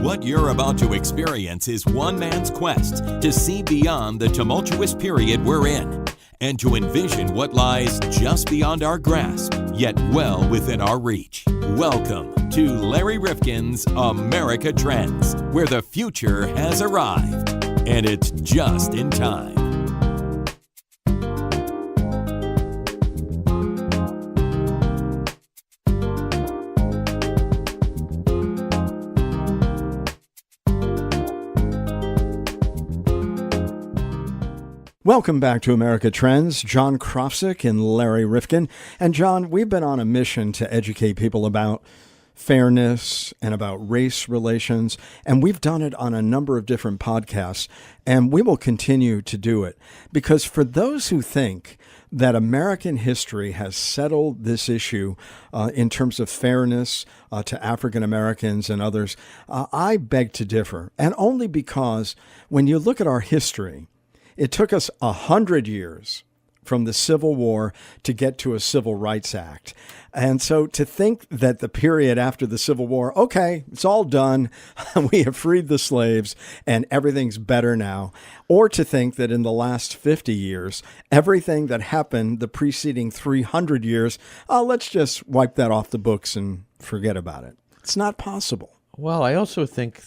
What you're about to experience is one man's quest to see beyond the tumultuous period we're in and to envision what lies just beyond our grasp, yet well within our reach. Welcome to Larry Rifkin's America Trends, where the future has arrived, and it's just in time. Welcome back to America Trends. John Krofzik and Larry Rifkin. And John, we've been on a mission to educate people about fairness and about race relations, and we've done it on a number of different podcasts, and we will continue to do it. Because for those who think that American history has settled this issue in terms of fairness to African Americans and others, I beg to differ. And only because when you look at our history, it took us 100 years from the Civil War to get to a Civil Rights Act. And so to think that the period after the Civil War, okay, it's all done, we have freed the slaves and everything's better now, or to think that in the last 50 years, everything that happened the preceding 300 years, let's just wipe that off the books and forget about it. It's not possible. Well, I also think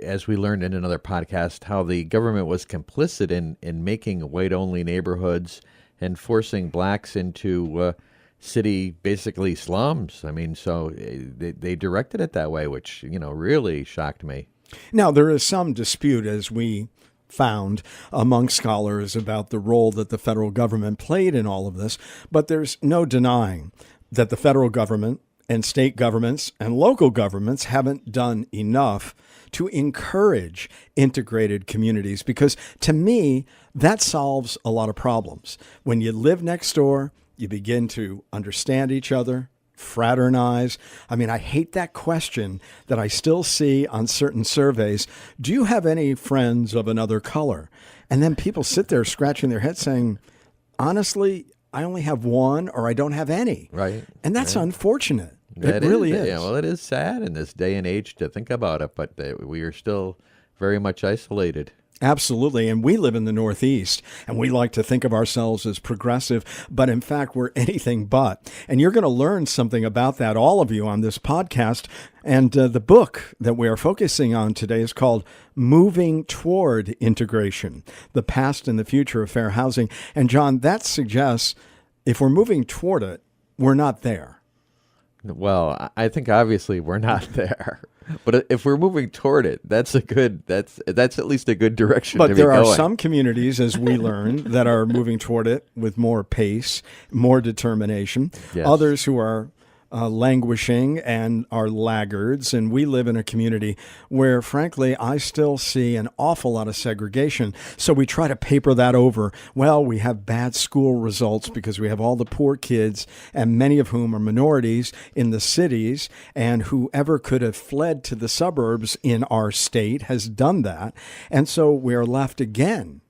as we learned in another podcast, how the government was complicit in making white-only neighborhoods and forcing blacks into city, basically slums. I mean, so they directed it that way, which, really shocked me. Now, there is some dispute, as we found among scholars, about the role that the federal government played in all of this, but there's no denying that the federal government and state governments and local governments haven't done enough to encourage integrated communities, because to me, that solves a lot of problems. When you live next door, you begin to understand each other, fraternize. I mean, I hate that question that I still see on certain surveys. Do you have any friends of another color? And then people sit there scratching their head saying, honestly, I only have one, or I don't have any. Right. And that's unfortunate. It really is. Yeah, well, it is sad in this day and age to think about it, but we are still very much isolated. Absolutely. And we live in the Northeast, and we like to think of ourselves as progressive, but in fact, we're anything but. And you're going to learn something about that, all of you, on this podcast. And the book that we are focusing on today is called Moving Toward Integration, The Past and the Future of Fair Housing. And John, that suggests if we're moving toward it, we're not there. Well, I think obviously we're not there, but if we're moving toward it, that's at least a good direction. But to there be are going. some communities, as we learned, that are moving toward it with more pace, more determination. Yes. Others who are languishing and are laggards. And we live in a community where, frankly, I still see an awful lot of segregation. So we try to paper that over. Well, we have bad school results because we have all the poor kids, and many of whom are minorities in the cities, and whoever could have fled to the suburbs in our state has done that. And so we're left again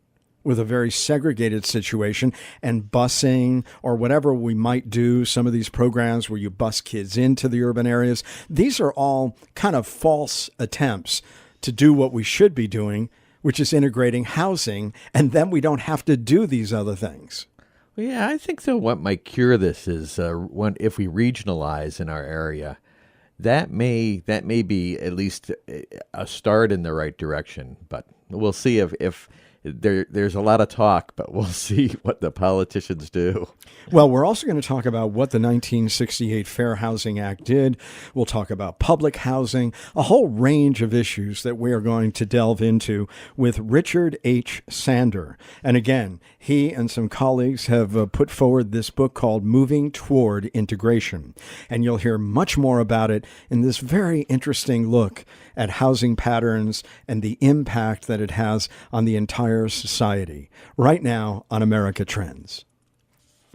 with a very segregated situation, and busing or whatever we might do, some of these programs where you bus kids into the urban areas, these are all kind of false attempts to do what we should be doing, which is integrating housing, and then we don't have to do these other things. Well, yeah, I think so. What might cure this is if we regionalize in our area. That may be at least a start in the right direction, but we'll see if there's a lot of talk, but we'll see what the politicians do. Well, we're also going to talk about what the 1968 Fair Housing Act did. We'll talk about public housing, a whole range of issues that we are going to delve into with Richard H. Sander. And again, he and some colleagues have put forward this book called Moving Toward Integration. And you'll hear much more about it in this very interesting look at housing patterns and the impact that it has on the entire society. Right now on America Trends.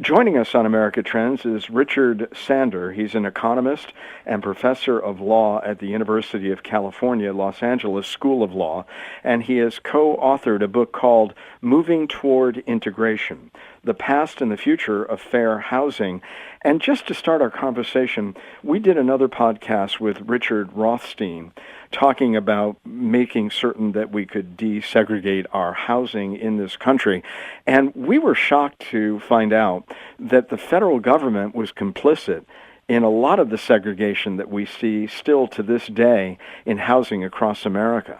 Joining us on America Trends is Richard Sander. He's an economist and professor of law at the University of California, Los Angeles School of Law, and he has co-authored a book called Moving Toward Integration, the past and the future of fair housing. And just to start our conversation, we did another podcast with Richard Rothstein talking about making certain that we could desegregate our housing in this country. And we were shocked to find out that the federal government was complicit in a lot of the segregation that we see still to this day in housing across America.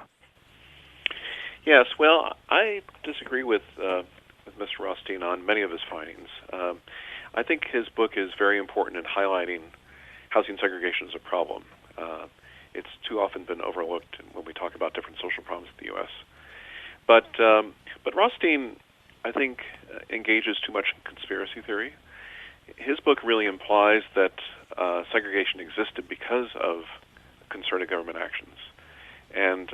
Yes, well, I disagree with Mr. Rothstein on many of his findings. I think his book is very important in highlighting housing segregation as a problem. It's too often been overlooked when we talk about different social problems in the U.S. But Rothstein, I think, engages too much in conspiracy theory. His book really implies that segregation existed because of concerted government actions. And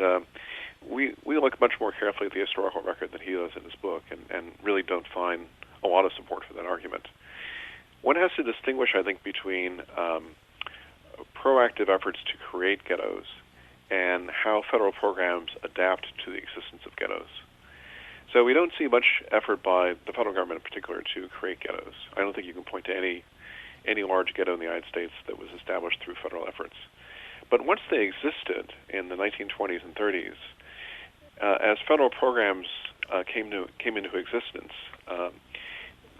we look much more carefully at the historical record than he does in his book and really don't find a lot of support for that argument. One has to distinguish, I think, between proactive efforts to create ghettos and how federal programs adapt to the existence of ghettos. So we don't see much effort by the federal government in particular to create ghettos. I don't think you can point to any large ghetto in the United States that was established through federal efforts. But once they existed in the 1920s and 30s, as federal programs came into existence,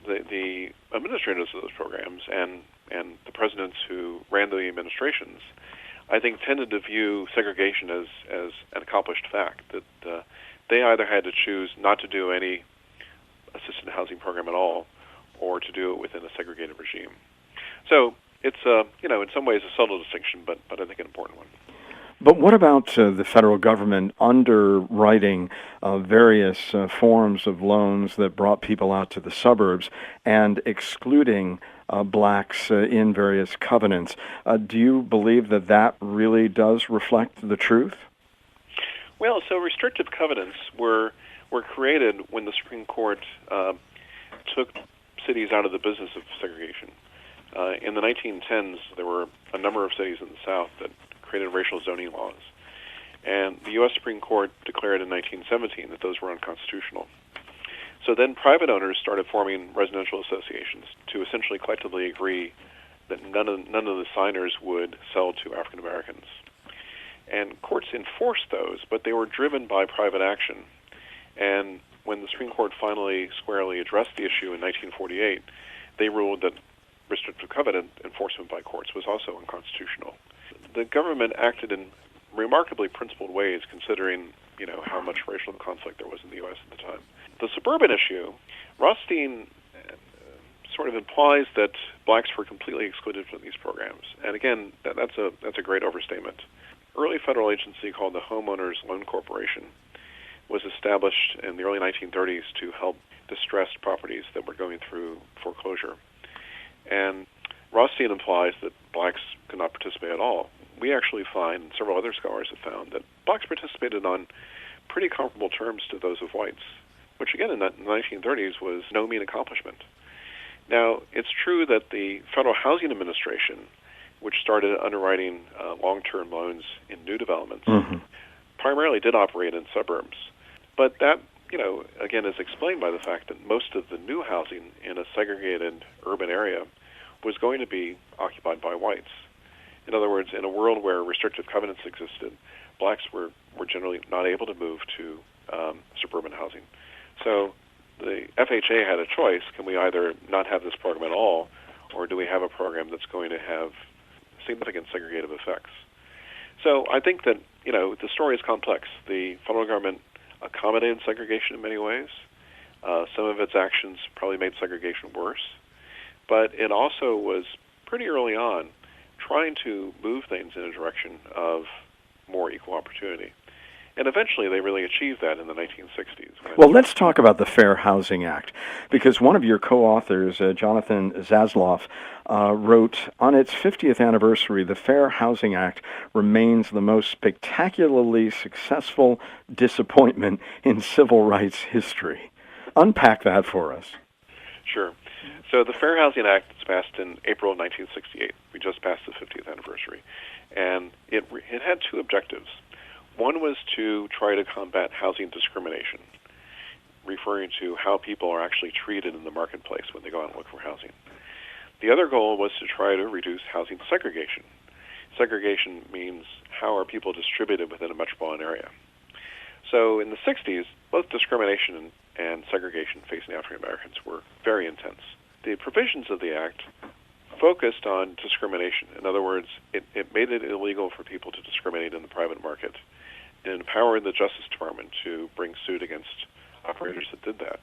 the administrators of those programs and the presidents who ran the administrations, I think, tended to view segregation as an accomplished fact, that they either had to choose not to do any assisted housing program at all or to do it within a segregated regime. So it's, in some ways a subtle distinction, but I think an important one. But what about the federal government underwriting various forms of loans that brought people out to the suburbs and excluding blacks in various covenants? Do you believe that really does reflect the truth? Well, so restrictive covenants were created when the Supreme Court took cities out of the business of segregation. In the 1910s, there were a number of cities in the South that created racial zoning laws. And the U.S. Supreme Court declared in 1917 that those were unconstitutional. So then private owners started forming residential associations to essentially collectively agree that none of the signers would sell to African Americans. And courts enforced those, but they were driven by private action. And when the Supreme Court finally squarely addressed the issue in 1948, they ruled that restrictive covenant enforcement by courts was also unconstitutional. The government acted in remarkably principled ways, considering how much racial conflict there was in the U.S. at the time. The suburban issue, Rothstein sort of implies that blacks were completely excluded from these programs, and again, that's a great overstatement. Early federal agency called the Homeowners Loan Corporation was established in the early 1930s to help distressed properties that were going through foreclosure. And Rothstein implies that blacks could not participate at all. We actually find, and several other scholars have found, that blacks participated on pretty comparable terms to those of whites, which again in the 1930s was no mean accomplishment. Now, it's true that the Federal Housing Administration, which started underwriting long-term loans in new developments, primarily did operate in suburbs. But that, again, is explained by the fact that most of the new housing in a segregated urban area was going to be occupied by whites. In other words, in a world where restrictive covenants existed, blacks were generally not able to move to suburban housing. So the FHA had a choice. Can we either not have this program at all, or do we have a program that's going to have significant segregative effects? So I think that, the story is complex. The federal government accommodated segregation in many ways. Some of its actions probably made segregation worse. But it also was pretty early on trying to move things in a direction of more equal opportunity. And eventually they really achieved that in the 1960s. Well, let's talk about the Fair Housing Act, because one of your co-authors, Jonathan Zasloff, wrote, on its 50th anniversary, the Fair Housing Act remains the most spectacularly successful disappointment in civil rights history. Unpack that for us. Sure. So the Fair Housing Act was passed in April of 1968. We just passed the 50th anniversary. And it had two objectives. One was to try to combat housing discrimination. referring to how people are actually treated in the marketplace when they go out and look for housing. The other goal was to try to reduce housing segregation. Segregation means how are people distributed within a metropolitan area. So in the 60s, both discrimination and segregation facing African Americans were very intense. The provisions of the Act focused on discrimination. In other words, it made it illegal for people to discriminate in the private market and empowered the Justice Department to bring suit against operators that did that.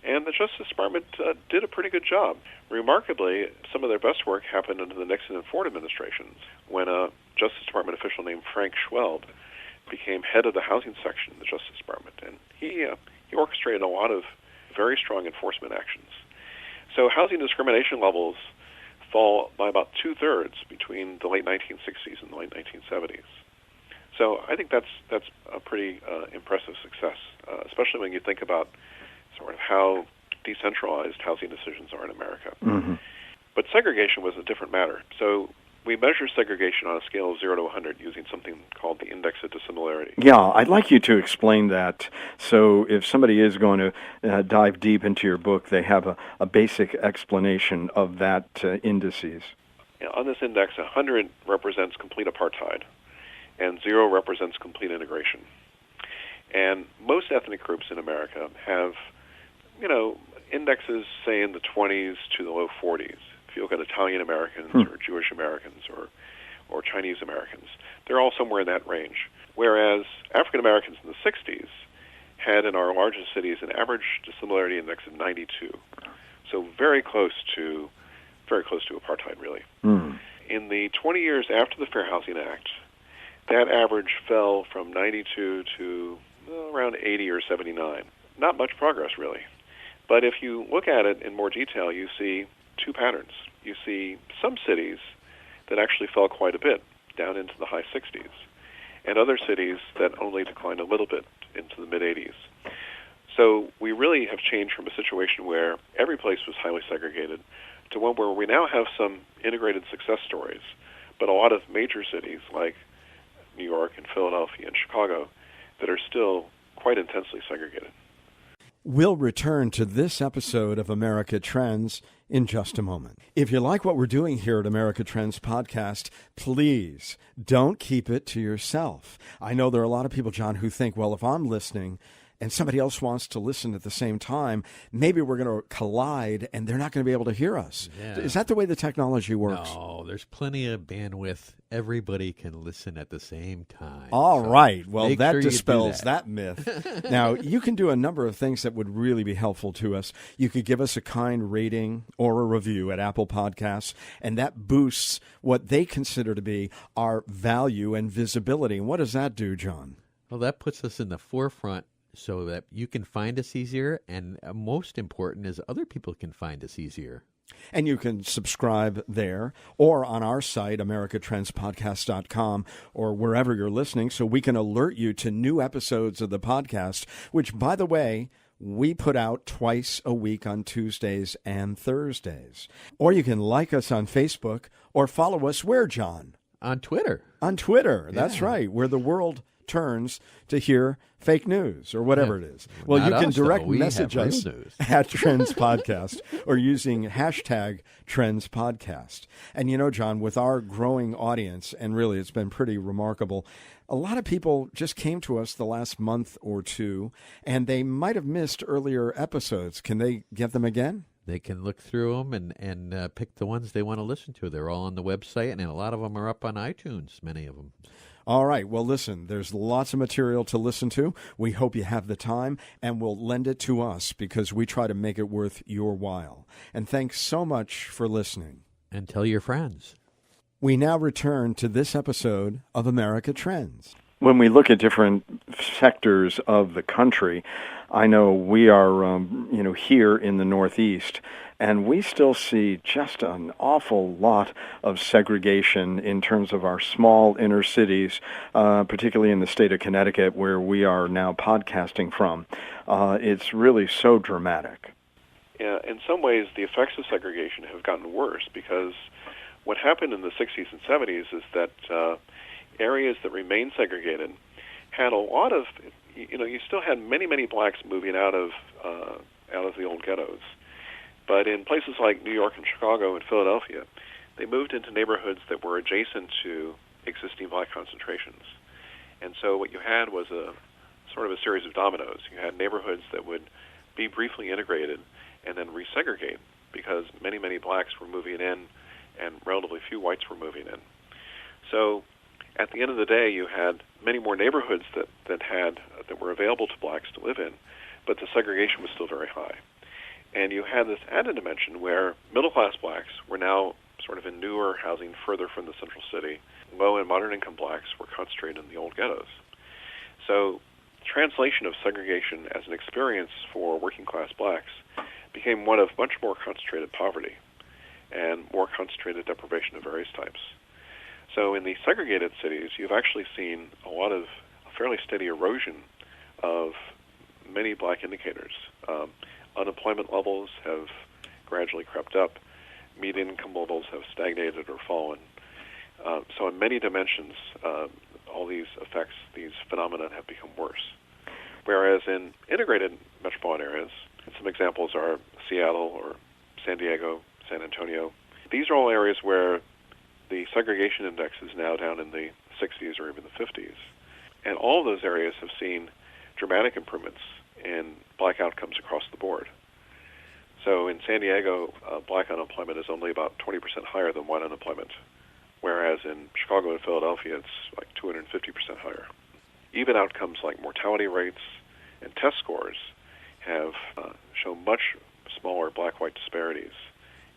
And the Justice Department did a pretty good job. Remarkably, some of their best work happened under the Nixon and Ford administrations when a Justice Department official named Frank Schweld became head of the housing section in the Justice Department. And he orchestrated a lot of very strong enforcement actions. So housing discrimination levels fall by about two-thirds between the late 1960s and the late 1970s. So I think that's a pretty impressive success, especially when you think about sort of how decentralized housing decisions are in America. Mm-hmm. But segregation was a different matter. So we measure segregation on a scale of 0 to 100 using something called the index of dissimilarity. Yeah, I'd like you to explain that. So if somebody is going to dive deep into your book, they have a basic explanation of that indices. On this index, 100 represents complete apartheid, and 0 represents complete integration. And most ethnic groups in America have, indexes, say, in the 20s to the low 40s. If you look at Italian Americans or Jewish Americans or Chinese Americans, they're all somewhere in that range. Whereas African Americans in the 60s had in our largest cities an average dissimilarity index of 92. So very close to apartheid, really. Mm. In the 20 years after the Fair Housing Act, that average fell from 92 to around 80 or 79. Not much progress, really. But if you look at it in more detail, you see two patterns. You see some cities that actually fell quite a bit, down into the high 60s, and other cities that only declined a little bit into the mid-80s. So we really have changed from a situation where every place was highly segregated to one where we now have some integrated success stories, but a lot of major cities like New York and Philadelphia and Chicago that are still quite intensely segregated. We'll return to this episode of America Trends in just a moment. If you like what we're doing here at America Trends Podcast, please don't keep it to yourself. I know there are a lot of people, John, who think, well, if I'm listening and somebody else wants to listen at the same time, maybe we're going to collide and they're not going to be able to hear us. Yeah. Is that the way the technology works? No, there's plenty of bandwidth. Everybody can listen at the same time. All right. Well, that sure you dispels do that myth. Now, you can do a number of things that would really be helpful to us. You could give us a kind rating or a review at Apple Podcasts, and that boosts what they consider to be our value and visibility. And what does that do, John? Well, that puts us in the forefront so that you can find us easier, and most important is other people can find us easier. And you can subscribe there or on our site, americatrendspodcast.com, or wherever you're listening, so we can alert you to new episodes of the podcast, which, by the way, we put out twice a week on Tuesdays and Thursdays. Or you can like us on Facebook or follow us where, John? On Twitter. On Twitter. That's right, where the world turns to hear fake news or whatever it is. Well, Not you can us, direct though. We message have us real news. at Trends Podcast or using hashtag Trends Podcast. And you know, John, with our growing audience, and really it's been pretty remarkable, a lot of people just came to us the last month or two, and they might have missed earlier episodes. Can they get them again? They can look through them and pick the ones they want to listen to. They're all on the website, and a lot of them are up on iTunes, many of them. All right. Well, listen, there's lots of material to listen to. We hope you have the time, and will lend it to us because we try to make it worth your while. And thanks so much for listening. And tell your friends. We now return to this episode of America Trends. When we look at different sectors of the country, I know we are, here in the Northeast, and we still see just an awful lot of segregation in terms of our small inner cities, particularly in the state of Connecticut, where we are now podcasting from. It's really so dramatic. Yeah, in some ways, the effects of segregation have gotten worse because what happened in the 60s and 70s is that areas that remained segregated had a lot of you still had many blacks moving out of the old ghettos. But in places like New York and Chicago and Philadelphia, they moved into neighborhoods that were adjacent to existing black concentrations. And so what you had was a sort of a series of dominoes. You had neighborhoods that would be briefly integrated and then resegregate because many blacks were moving in and relatively few whites were moving in. So at the end of the day, you had many more neighborhoods that were available to blacks to live in, but the segregation was still very high. And you had this added dimension where middle-class blacks were now sort of in newer housing further from the central city. Low and moderate-income blacks were concentrated in the old ghettos. So translation of segregation as an experience for working-class blacks became one of much more concentrated poverty and more concentrated deprivation of various types. So in the segregated cities, you've actually seen a fairly steady erosion of many black indicators. Unemployment levels have gradually crept up. Median income levels have stagnated or fallen. So in many dimensions, all these effects, these phenomena have become worse. Whereas in integrated metropolitan areas, some examples are Seattle or San Diego, San Antonio. These are all areas where the segregation index is now down in the 60s or even the 50s. And all of those areas have seen dramatic improvements in black outcomes across the board. So in San Diego, black unemployment is only about 20% higher than white unemployment, whereas in Chicago and Philadelphia, it's like 250% higher. Even outcomes like mortality rates and test scores have shown much smaller black-white disparities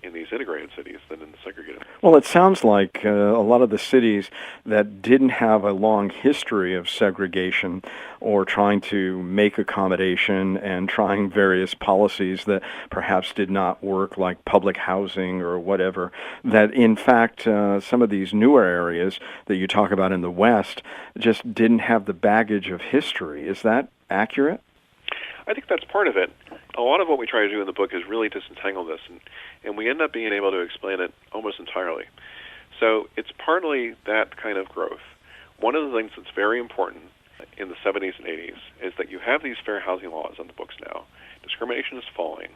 in these integrated cities than in the segregated. Well, it sounds like a lot of the cities that didn't have a long history of segregation or trying to make accommodation and trying various policies that perhaps did not work, like public housing or whatever, that in fact some of these newer areas that you talk about in the West just didn't have the baggage of history. Is that accurate? I think that's part of it. A lot of what we try to do in the book is really disentangle this, and we end up being able to explain it almost entirely. So it's partly that kind of growth. One of the things that's very important in the 70s and 80s is that you have these fair housing laws on the books now. Discrimination is falling.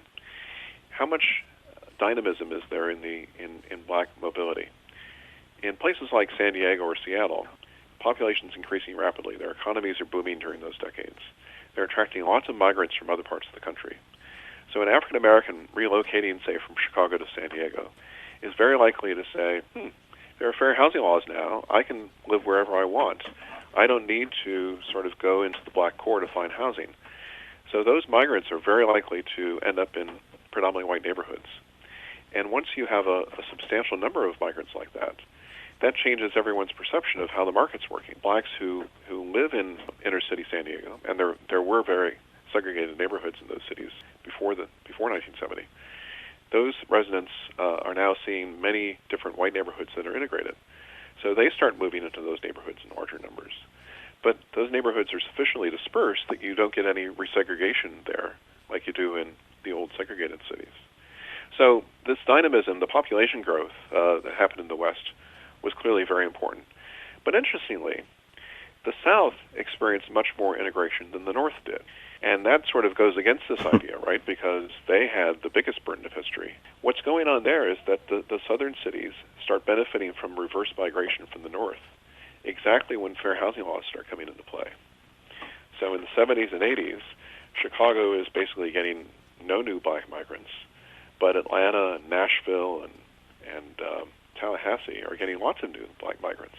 How much dynamism is there in black mobility? In places like San Diego or Seattle, population is increasing rapidly. Their economies are booming during those decades. They're attracting lots of migrants from other parts of the country. So an African American relocating, say, from Chicago to San Diego is very likely to say, there are fair housing laws now. I can live wherever I want. I don't need to sort of go into the black core to find housing. So those migrants are very likely to end up in predominantly white neighborhoods. And once you have a substantial number of migrants like that, that changes everyone's perception of how the market's working. Blacks who live in inner city San Diego, and there were very segregated neighborhoods in those cities before 1970. Those residents are now seeing many different white neighborhoods that are integrated. So they start moving into those neighborhoods in larger numbers. But those neighborhoods are sufficiently dispersed that you don't get any resegregation there like you do in the old segregated cities. So this dynamism, the population growth that happened in the West, was clearly very important. But interestingly, the South experienced much more integration than the North did. And that sort of goes against this idea, right? Because they had the biggest burden of history. What's going on there is that the southern cities start benefiting from reverse migration from the North, exactly when fair housing laws start coming into play. So in the 70s and 80s, Chicago is basically getting no new black migrants, but Atlanta and Nashville and Tallahassee are getting lots of new black migrants.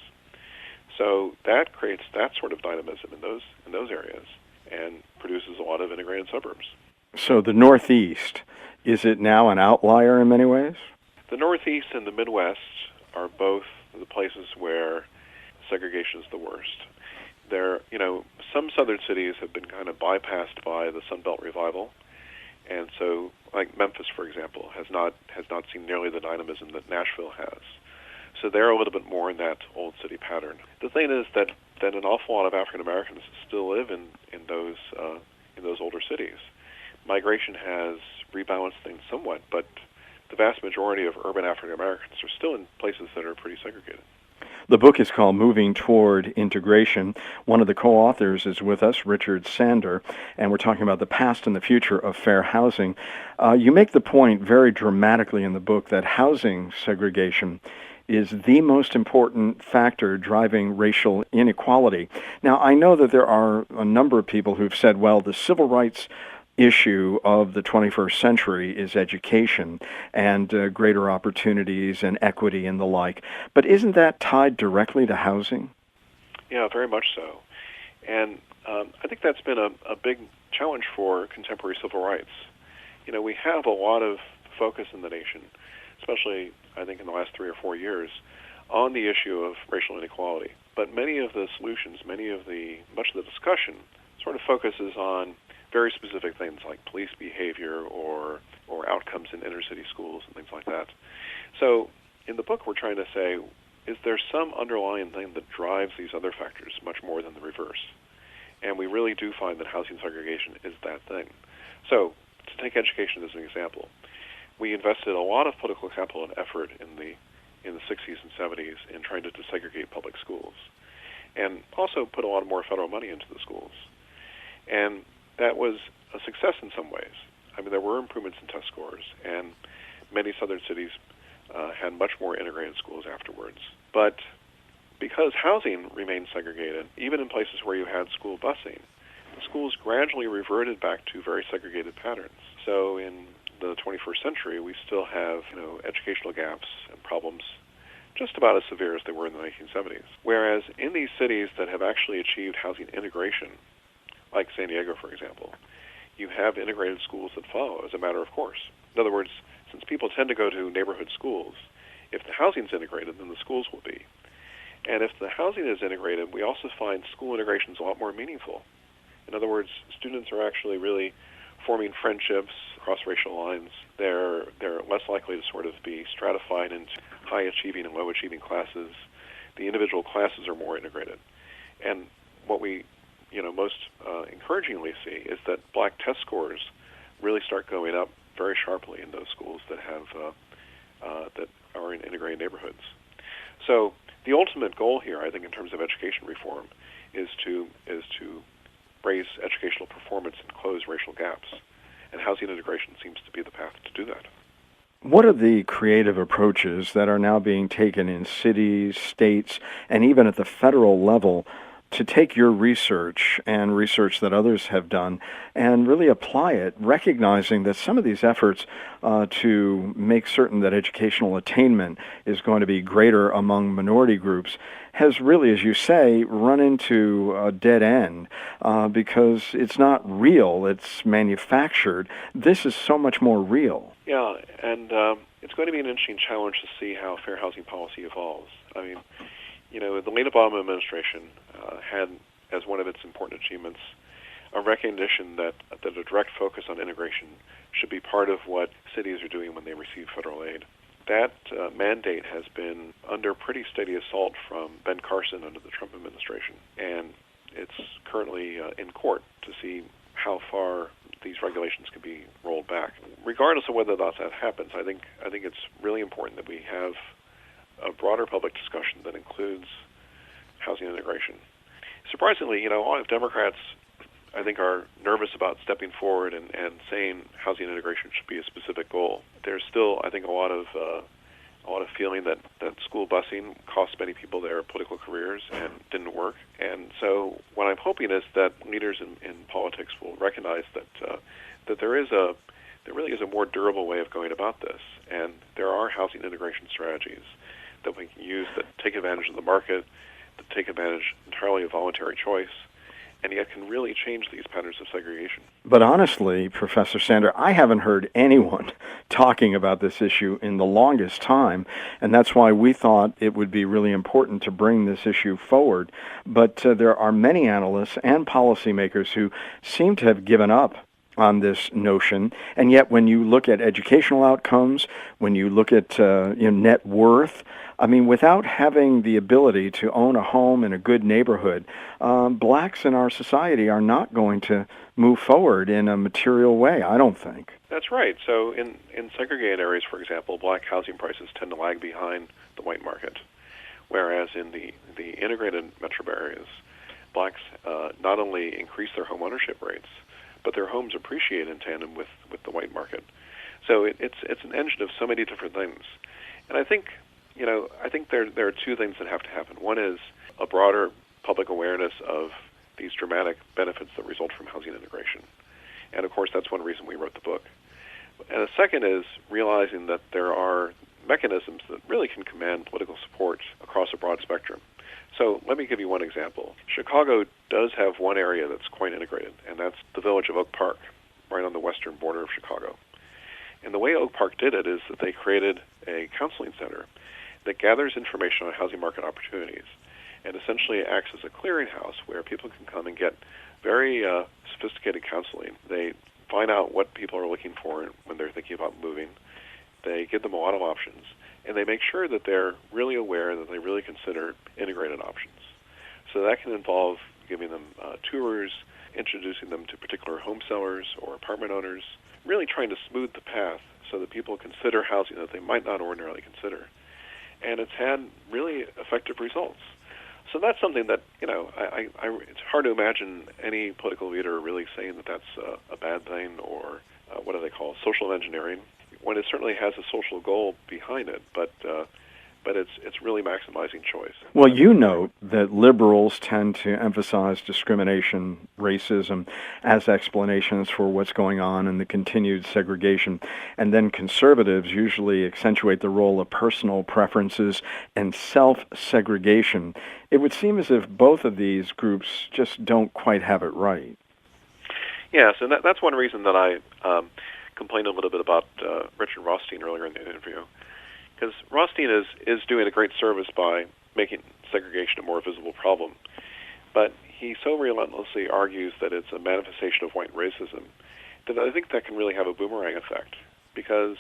So that creates that sort of dynamism in those areas and produces a lot of integrated suburbs. So the Northeast, is it now an outlier in many ways? The Northeast and the Midwest are both the places where segregation is the worst. Some southern cities have been kind of bypassed by the Sun Belt revival, and so, like Memphis, for example, has not seen nearly the dynamism that Nashville has. So they're a little bit more in that old city pattern. The thing is that an awful lot of African Americans still live in those older cities. Migration has rebalanced things somewhat, but the vast majority of urban African Americans are still in places that are pretty segregated. The book is called Moving Toward Integration. One of the co-authors is with us, Richard Sander, and we're talking about the past and the future of fair housing. You make the point very dramatically in the book that housing segregation is the most important factor driving racial inequality. Now, I know that there are a number of people who've said, well, the civil rights issue of the 21st century is education and greater opportunities and equity and the like. But isn't that tied directly to housing? Yeah, very much so. And I think that's been a big challenge for contemporary civil rights. You know, we have a lot of focus in the nation, especially I think in the last 3 or 4 years, on the issue of racial inequality. But many of the solutions, much of the discussion sort of focuses on very specific things like police behavior or outcomes in inner city schools and things like that. So in the book we're trying to say, is there some underlying thing that drives these other factors much more than the reverse? And we really do find that housing segregation is that thing. So to take education as an example, we invested a lot of political capital and effort in the 60s and 70s in trying to desegregate public schools, and also put a lot more federal money into the schools. And that was a success in some ways. I mean, there were improvements in test scores, and many southern cities had much more integrated schools afterwards. But because housing remained segregated, even in places where you had school busing, the schools gradually reverted back to very segregated patterns. So in the 21st century, we still have, educational gaps and problems just about as severe as they were in the 1970s. Whereas in these cities that have actually achieved housing integration, like San Diego, for example, you have integrated schools that follow as a matter of course. In other words, since people tend to go to neighborhood schools, if the housing's integrated, then the schools will be. And if the housing is integrated, we also find school integration is a lot more meaningful. In other words, students are actually really forming friendships across racial lines. They're less likely to sort of be stratified into high-achieving and low-achieving classes. The individual classes are more integrated. And what we most encouragingly see is that black test scores really start going up very sharply in those schools that that are in integrated neighborhoods. So the ultimate goal here, I think, in terms of education reform, is to raise educational performance and close racial gaps. And housing integration seems to be the path to do that. What are the creative approaches that are now being taken in cities, states, and even at the federal level to take your research and research that others have done and really apply it, recognizing that some of these efforts to make certain that educational attainment is going to be greater among minority groups has really, as you say, run into a dead end because it's not real, it's manufactured. This is so much more real. Yeah, and it's going to be an interesting challenge to see how fair housing policy evolves. I mean, the late Obama administration had as one of its important achievements a recognition that a direct focus on integration should be part of what cities are doing when they receive federal aid. That mandate has been under pretty steady assault from Ben Carson under the Trump administration, and it's currently in court to see how far these regulations can be rolled back. Regardless of whether or not that happens, I think it's really important that we have a broader public discussion that includes housing integration. Surprisingly, a lot of Democrats, I think, are nervous about stepping forward and saying housing integration should be a specific goal. There's still, I think, a lot of feeling that school busing cost many people their political careers and didn't work. And so what I'm hoping is that leaders in politics will recognize that there really is a more durable way of going about this, and there are housing integration strategies that we can use that take advantage of the market, that take advantage entirely of voluntary choice, and yet can really change these patterns of segregation. But honestly, Professor Sander, I haven't heard anyone talking about this issue in the longest time, and that's why we thought it would be really important to bring this issue forward. But there are many analysts and policymakers who seem to have given up on this notion, and yet when you look at educational outcomes, when you look at net worth, I mean, without having the ability to own a home in a good neighborhood, blacks in our society are not going to move forward in a material way, I don't think. That's right. So in segregated areas, for example, black housing prices tend to lag behind the white market. whereas in the integrated metro areas, blacks not only increase their home ownership rates, but their homes appreciate in tandem with the white market. So it's an engine of so many different things. And I think there are two things that have to happen. One is a broader public awareness of these dramatic benefits that result from housing integration. And of course, that's one reason we wrote the book. And the second is realizing that there are mechanisms that really can command political support across a broad spectrum. So let me give you one example. Chicago does have one area that's quite integrated, and that's the village of Oak Park, right on the western border of Chicago. And the way Oak Park did it is that they created a counseling center that gathers information on housing market opportunities and essentially acts as a clearinghouse where people can come and get very sophisticated counseling. They find out what people are looking for when they're thinking about moving. They give them a lot of options, and they make sure that they're really aware that they really consider integrated options. So that can involve giving them tours, introducing them to particular home sellers or apartment owners, really trying to smooth the path so that people consider housing that they might not ordinarily consider. And it's had really effective results. So that's something that, it's hard to imagine any political leader really saying that that's a bad thing or what do they call social engineering, when it certainly has a social goal behind it, but it's really maximizing choice. Well, you note that liberals tend to emphasize discrimination, racism, as explanations for what's going on in the continued segregation, and then conservatives usually accentuate the role of personal preferences and self-segregation. It would seem as if both of these groups just don't quite have it right. Yes, and that's one reason that I complained a little bit about Richard Rothstein earlier in the interview. Because Rothstein is doing a great service by making segregation a more visible problem. But he so relentlessly argues that it's a manifestation of white racism that I think that can really have a boomerang effect. Because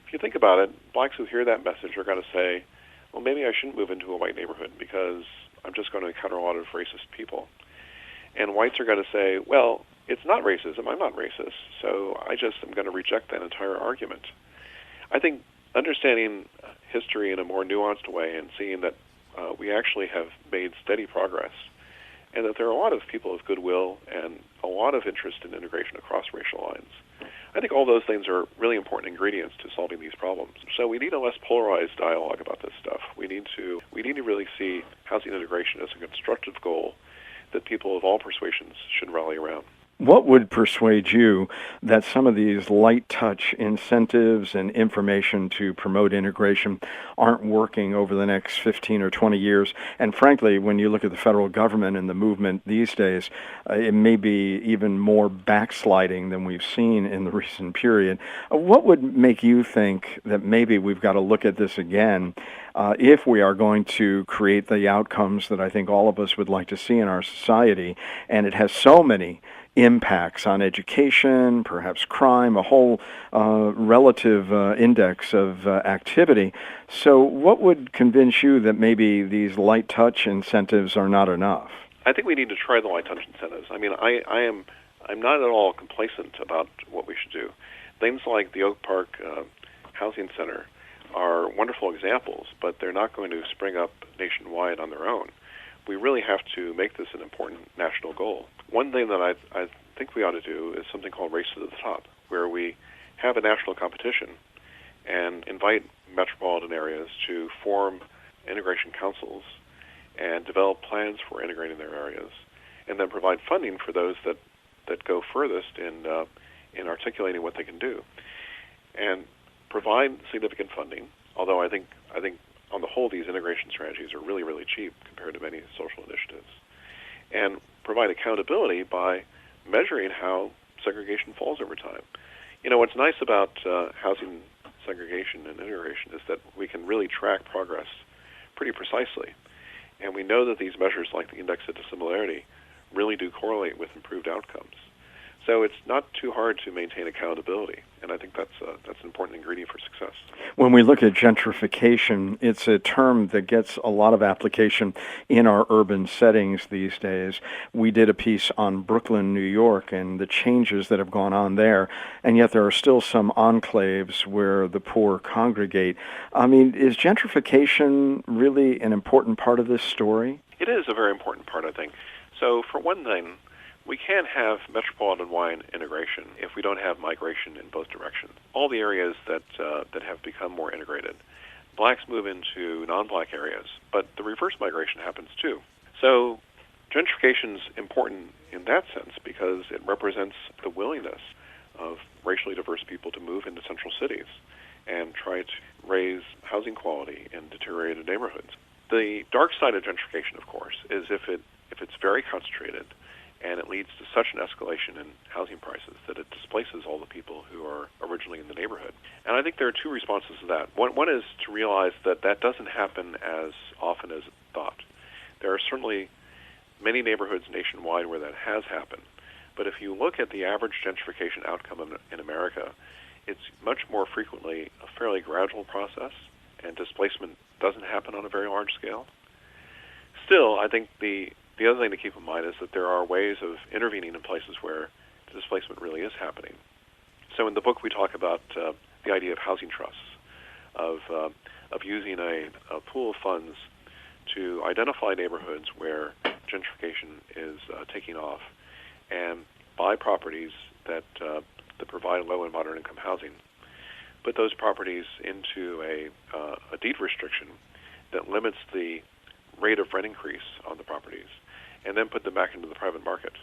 if you think about it, blacks who hear that message are going to say, well, maybe I shouldn't move into a white neighborhood because I'm just going to encounter a lot of racist people. And whites are going to say, well, it's not racism, I'm not racist, so I just am going to reject that entire argument. I think understanding history in a more nuanced way and seeing that we actually have made steady progress and that there are a lot of people of goodwill and a lot of interest in integration across racial lines. I think all those things are really important ingredients to solving these problems. So we need a less polarized dialogue about this stuff. We need to really see housing integration as a constructive goal that people of all persuasions should rally around. What would persuade you that some of these light touch incentives and information to promote integration aren't working over the next 15 or 20 years? And frankly, when you look at the federal government and the movement these days, it may be even more backsliding than we've seen in the recent period. What would make you think that maybe we've got to look at this again if we are going to create the outcomes that I think all of us would like to see in our society? And it has so many impacts on education, perhaps crime, a whole relative index of activity. So what would convince you that maybe these light touch incentives are not enough? I think we need to try the light touch incentives. I mean, I'm not at all complacent about what we should do. Things like the Oak Park Housing Center are wonderful examples, but they're not going to spring up nationwide on their own. We really have to make this an important national goal. One thing that I think we ought to do is something called Race to the Top, where we have a national competition and invite metropolitan areas to form integration councils and develop plans for integrating their areas, and then provide funding for those that go furthest in articulating what they can do, and provide significant funding. Although I think on the whole, these integration strategies are really, really cheap compared to many social initiatives, and provide accountability by measuring how segregation falls over time. You know, what's nice about housing segregation and integration is that we can really track progress pretty precisely. And we know that these measures, like the index of dissimilarity, really do correlate with improved outcomes. So it's not too hard to maintain accountability, and I think that's an important ingredient for success. When When we look at gentrification, it's a term that gets a lot of application in our urban settings these days. We did a piece on Brooklyn, New York, and the changes that have gone on there, and yet there are still some enclaves where the poor congregate. I mean, is gentrification really an important part of this story? It is a very important part, I think. So, for one thing, we can't have metropolitan-wide integration if we don't have migration in both directions. All the areas that have become more integrated, blacks move into non-black areas, but the reverse migration happens too. So gentrification is important in that sense because it represents the willingness of racially diverse people to move into central cities and try to raise housing quality in deteriorated neighborhoods. The dark side of gentrification, of course, is if it's very concentrated, and it leads to such an escalation in housing prices that it displaces all the people who are originally in the neighborhood. And I think there are two responses to that. One is to realize that that doesn't happen as often as thought. There are certainly many neighborhoods nationwide where that has happened. But if you look at the average gentrification outcome in America, it's much more frequently a fairly gradual process, and displacement doesn't happen on a very large scale. Still, I think the other thing to keep in mind is that there are ways of intervening in places where the displacement really is happening. So in the book we talk about the idea of housing trusts, of using a pool of funds to identify neighborhoods where gentrification is taking off and buy properties that provide low and moderate income housing. Put those properties into a deed restriction that limits the rate of rent increase on the properties, and then put them back into the private market.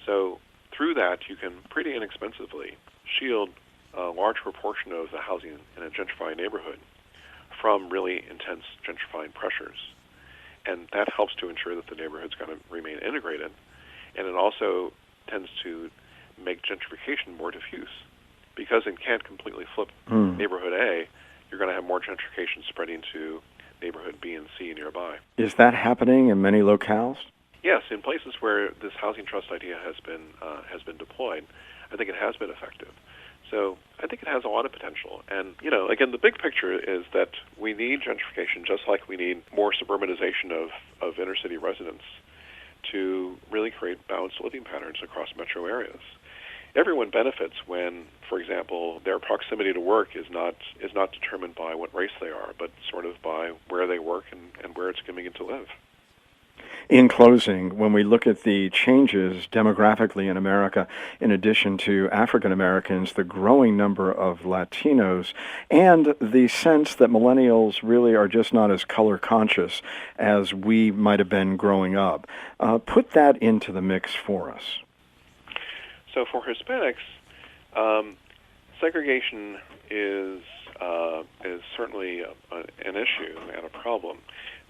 So through that, you can pretty inexpensively shield a large proportion of the housing in a gentrifying neighborhood from really intense gentrifying pressures. And that helps to ensure that the neighborhood's going to remain integrated. And it also tends to make gentrification more diffuse. Because it can't completely flip neighborhood A, you're going to have more gentrification spreading to neighborhood B and C nearby. Is that happening in many locales? Yes, in places where this housing trust idea has been deployed, I think it has been effective. So I think it has a lot of potential. And, again, the big picture is that we need gentrification just like we need more suburbanization of inner city residents to really create balanced living patterns across metro areas. Everyone benefits when, for example, their proximity to work is not determined by what race they are, but sort of by where they work and where it's convenient to live. In closing, when we look at the changes demographically in America, in addition to African Americans, the growing number of Latinos, and the sense that millennials really are just not as color conscious as we might have been growing up, put that into the mix for us. So for Hispanics, segregation is certainly an issue and a problem,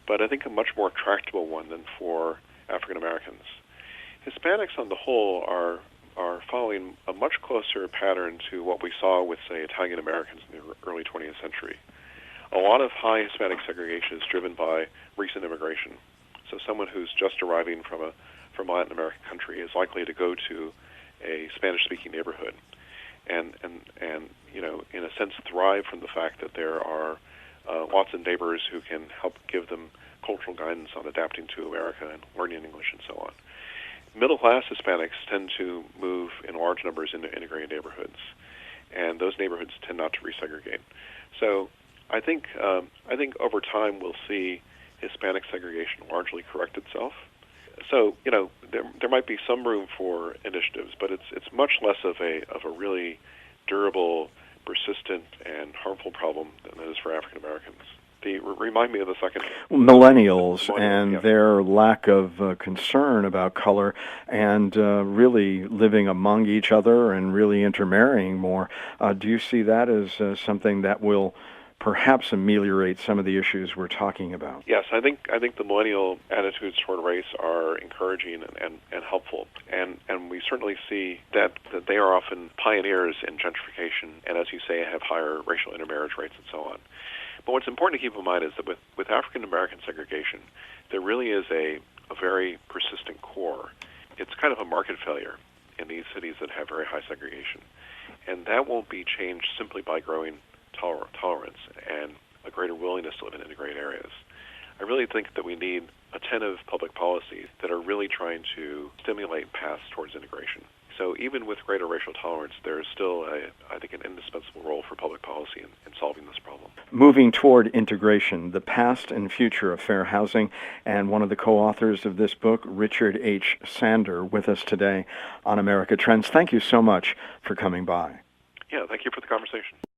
but I think a much more tractable one than for African Americans. Hispanics on the whole are following a much closer pattern to what we saw with, say, Italian Americans in the early 20th century. A lot of high Hispanic segregation is driven by recent immigration. So someone who's just arriving from a Latin American country is likely to go to a Spanish-speaking neighborhood and in a sense thrive from the fact that there are lots of neighbors who can help give them cultural guidance on adapting to America and learning English and so on. Middle-class Hispanics tend to move in large numbers into integrated neighborhoods, and those neighborhoods tend not to resegregate. So I think over time we'll see Hispanic segregation largely correct itself. So there might be some room for initiatives, but it's much less of a really durable, persistent, and harmful problem than it is for African Americans. Remind me of the second. Millennials and their lack of concern about color and really living among each other and really intermarrying more. Do you see that as something that will perhaps ameliorate some of the issues we're talking about? Yes, I think the millennial attitudes toward race are encouraging and helpful, and we certainly see that they are often pioneers in gentrification, and as you say, have higher racial intermarriage rates and so on. But what's important to keep in mind is that with African American segregation, there really is a very persistent core. It's kind of a market failure in these cities that have very high segregation, and that won't be changed simply by growing tolerance and a greater willingness to live in integrated areas. I really think that we need attentive public policies that are really trying to stimulate paths towards integration. So even with greater racial tolerance, there is still, I think, an indispensable role for public policy in solving this problem. Moving toward integration, the past and future of fair housing, and one of the co-authors of this book, Richard H. Sander, with us today on America Trends. Thank you so much for coming by. Yeah, thank you for the conversation.